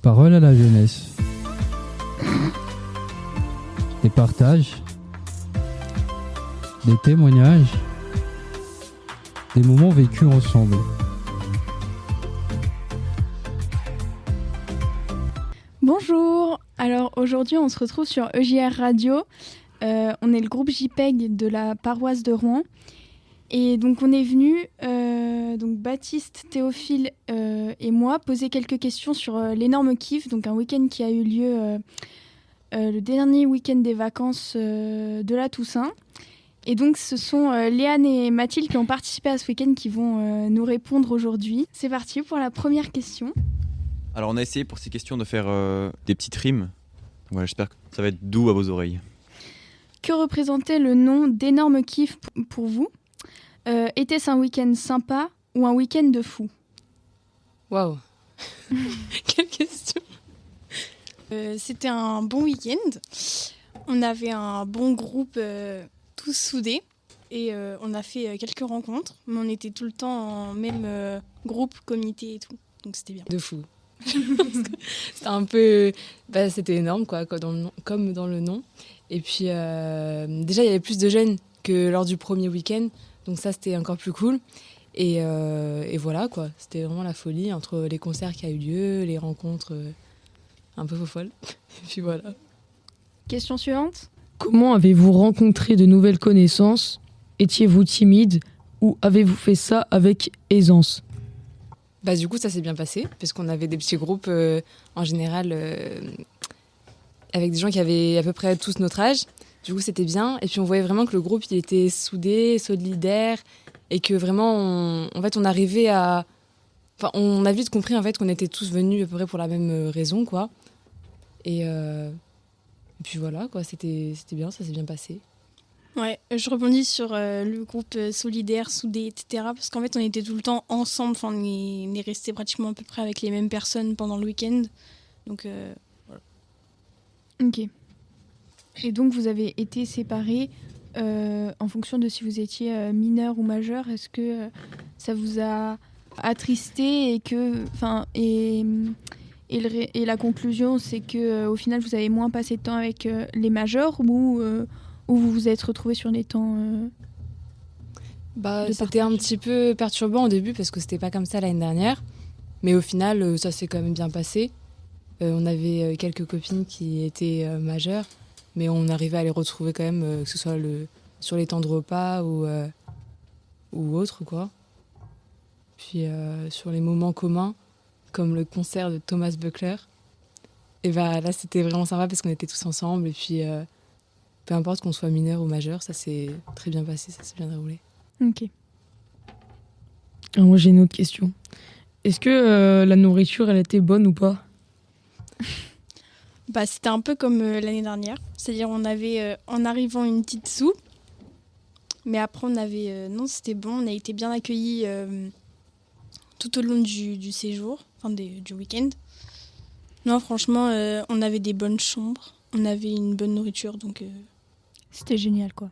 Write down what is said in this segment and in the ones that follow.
Parole à la jeunesse. Des partages, des témoignages, des moments vécus ensemble. Bonjour, alors aujourd'hui on se retrouve sur EJR Radio, on est le groupe JPEG de la paroisse de Rouen et donc on est venu, donc Baptiste, Théophile et moi poser quelques questions sur l'énorme kiff, donc un week-end qui a eu lieu le dernier week-end des vacances de la Toussaint. Et donc ce sont Léane et Mathilde qui ont participé à ce week-end qui vont nous répondre aujourd'hui. C'est parti pour la première question. Alors on a essayé pour ces questions de faire des petites rimes. Voilà, j'espère que ça va être doux à vos oreilles. Que représentait le nom d'énorme kiff pour vous ? Était-ce un week-end sympa ou un week-end de fou ? Waouh. Quelle question. C'était un bon week-end. On avait un bon groupe tous soudés et on a fait quelques rencontres, mais on était tout le temps en même groupe, comité et tout. Donc c'était bien. De fou. C'était un peu... c'était énorme, quoi, comme dans le nom. Et puis, déjà, il y avait plus de jeunes que lors du premier week-end. Donc ça, c'était encore plus cool. Et voilà, quoi. C'était vraiment la folie entre les concerts qui a eu lieu, les rencontres un peu folles. Et puis voilà. Question suivante. Comment avez-vous rencontré de nouvelles connaissances ? Étiez-vous timide ou avez-vous fait ça avec aisance ? Du coup, ça s'est bien passé, parce qu'on avait des petits groupes, en général, avec des gens qui avaient à peu près tous notre âge. Du coup, c'était bien. Et puis, on voyait vraiment que le groupe, il était soudé, solidaire, et que vraiment, on arrivait à... Enfin, on a vite compris, en fait, qu'on était tous venus à peu près pour la même raison, quoi. Et puis voilà, quoi, c'était bien, ça s'est bien passé. Ouais, je rebondis sur le groupe solidaire, soudé, etc. Parce qu'en fait, on était tout le temps ensemble. Enfin, on est restés pratiquement à peu près avec les mêmes personnes pendant le week-end. Donc, voilà. Ok. Et donc, vous avez été séparés en fonction de si vous étiez mineur ou majeur. Est-ce que ça vous a attristé et la conclusion, c'est que au final, vous avez moins passé de temps avec les majeurs ou vous vous êtes retrouvés sur des temps c'était un petit peu perturbant au début parce que c'était pas comme ça l'année dernière. Mais au final, ça s'est quand même bien passé. On avait quelques copines qui étaient majeures, mais on arrivait à les retrouver quand même, que ce soit sur les temps de repas ou autre, quoi. Puis sur les moments communs, comme le concert de Thomas Buckler, et là c'était vraiment sympa parce qu'on était tous ensemble et puis peu importe qu'on soit mineur ou majeur, ça s'est très bien passé, ça s'est bien déroulé. Ok. Alors moi j'ai une autre question. Est-ce que la nourriture elle était bonne ou pas ? C'était un peu comme l'année dernière. C'est-à-dire, on avait en arrivant une petite soupe, mais après, on avait... non, c'était bon, on a été bien accueillis tout au long du séjour, du week-end. Non, franchement, on avait des bonnes chambres, on avait une bonne nourriture, donc... C'était génial, quoi.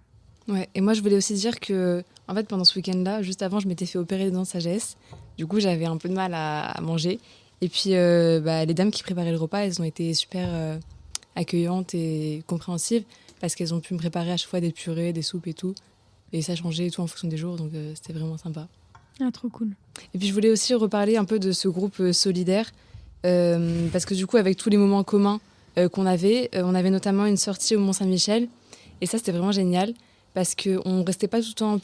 Ouais, et moi je voulais aussi dire que, en fait, pendant ce week-end-là, juste avant, je m'étais fait opérer des dents de sagesse. Du coup, j'avais un peu de mal à manger. Et puis, les dames qui préparaient le repas, elles ont été super accueillantes et compréhensives parce qu'elles ont pu me préparer à chaque fois des purées, des soupes et tout. Et ça changeait et tout en fonction des jours, donc c'était vraiment sympa. Ah, trop cool. Et puis, je voulais aussi reparler un peu de ce groupe solidaire parce que du coup, avec tous les moments communs qu'on avait, on avait notamment une sortie au Mont-Saint-Michel. Et ça, c'était vraiment génial parce qu'on restait pas tout le temps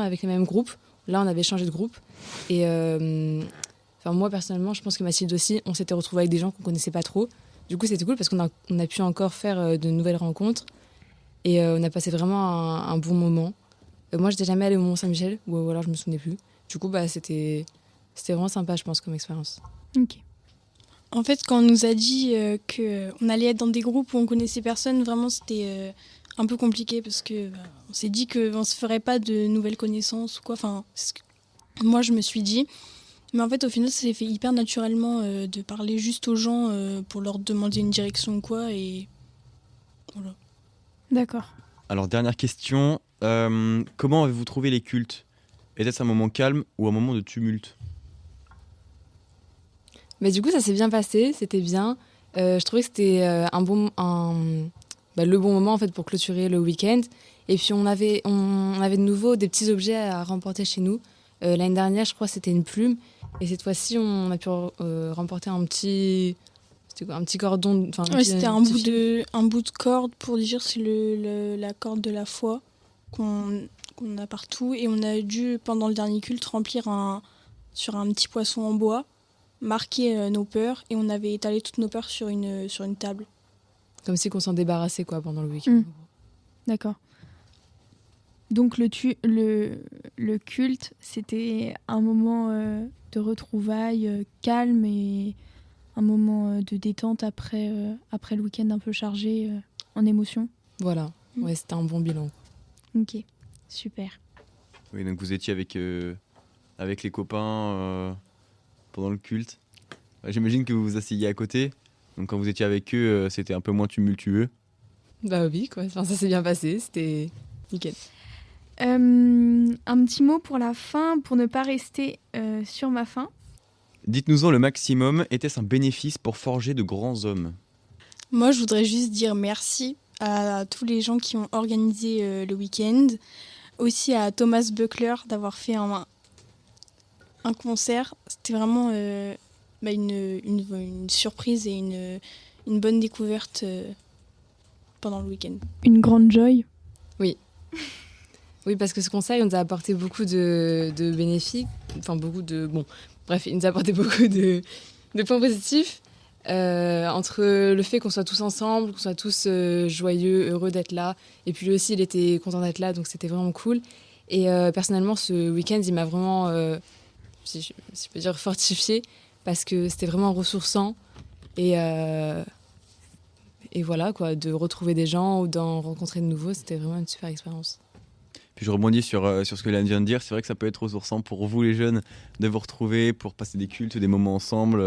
avec les mêmes groupes. Là, on avait changé de groupe. Et moi, personnellement, je pense que Mathilde aussi, on s'était retrouvés avec des gens qu'on connaissait pas trop. Du coup, c'était cool parce qu'on a pu encore faire de nouvelles rencontres. Et on a passé vraiment un bon moment. Moi, j'étais jamais allée au Mont-Saint-Michel, ou alors je me souvenais plus. Du coup, c'était vraiment sympa, je pense, comme expérience. Ok. En fait, quand on nous a dit qu'on allait être dans des groupes où on connaissait personne, vraiment, c'était un peu compliqué parce que on s'est dit qu'on se ferait pas de nouvelles connaissances ou quoi. Enfin, moi, je me suis dit. Mais en fait, au final, ça s'est fait hyper naturellement de parler juste aux gens pour leur demander une direction ou quoi. Et voilà. D'accord. Alors, dernière question. Comment avez-vous trouvé les cultes ? Était-ce un moment calme ou un moment de tumulte ? Mais du coup, ça s'est bien passé, c'était bien. Je trouvais que c'était le bon moment en fait pour clôturer le week-end. Et puis on avait de nouveau des petits objets à remporter chez nous. L'année dernière, je crois, c'était une plume. Et cette fois-ci, on a pu remporter un petit cordon. C'était un bout de corde pour dire c'est la corde de la foi qu'on a partout. Et on a dû, pendant le dernier culte, remplir sur un petit poisson en bois, marquer nos peurs. Et on avait étalé toutes nos peurs sur une table. Comme si qu'on s'en débarrassait quoi, pendant le week-end. D'accord. Donc le culte, c'était un moment de retrouvailles calme et un moment de détente après le week-end un peu chargé en émotions. Voilà, ouais, c'était un bon bilan. Ok, super. Oui, donc vous étiez avec les copains pendant le culte. J'imagine que vous vous asseyez à côté. Donc quand vous étiez avec eux, c'était un peu moins tumultueux. Bah oui, quoi. Enfin, ça s'est bien passé, c'était nickel. Un petit mot pour la fin, pour ne pas rester sur ma faim. Dites-nous-en le maximum. Était-ce un bénéfice pour forger de grands hommes? Moi, je voudrais juste dire merci à tous les gens qui ont organisé le week-end. Aussi à Thomas Buckler d'avoir fait un concert. C'était vraiment une surprise et une bonne découverte pendant le week-end. Une grande joy. Oui, parce que ce conseil, on nous a apporté beaucoup de bénéfices. Enfin, il nous a apporté beaucoup de points positifs. Entre le fait qu'on soit tous ensemble, qu'on soit tous joyeux, heureux d'être là. Et puis lui aussi, il était content d'être là, donc c'était vraiment cool. Et personnellement, ce week-end, il m'a vraiment, si je peux dire, fortifié, parce que c'était vraiment ressourçant. Et voilà, quoi, de retrouver des gens ou d'en rencontrer de nouveaux, c'était vraiment une super expérience. Puis je rebondis sur ce que Léane vient de dire. C'est vrai que ça peut être ressourçant pour vous les jeunes de vous retrouver, pour passer des cultes, des moments ensemble.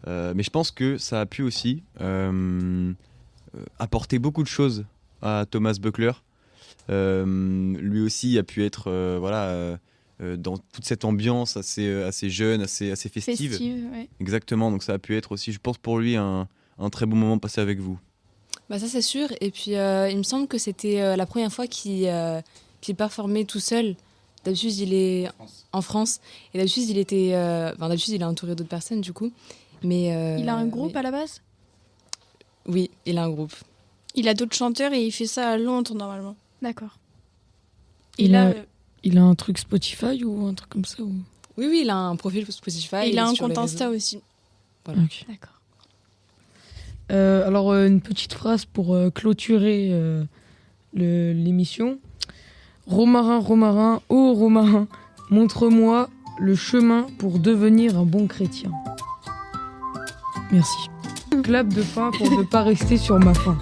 Mais je pense que ça a pu aussi apporter beaucoup de choses à Thomas Buckler. Lui aussi a pu être dans toute cette ambiance assez jeune, assez festive. Ouais. Exactement, donc ça a pu être aussi, je pense pour lui, un très bon moment passé avec vous. Bah ça c'est sûr, et puis il me semble que c'était la première fois qu'il performait tout seul. D'habitude il est en France, et d'habitude il est entouré d'autres personnes du coup. Mais, il a un groupe à la base ? Oui, il a un groupe. Il a d'autres chanteurs et il fait ça à Londres normalement. D'accord. Il a un truc Spotify ou un truc comme ça ou... Oui, il a un profil Spotify. Et il a un sur les compte réseaux. Insta aussi. Voilà. Okay. D'accord. Alors, une petite phrase pour clôturer l'émission. Romarin, Romarin, ô Romarin, montre-moi le chemin pour devenir un bon chrétien. Merci. Clap de fin pour ne pas rester sur ma faim.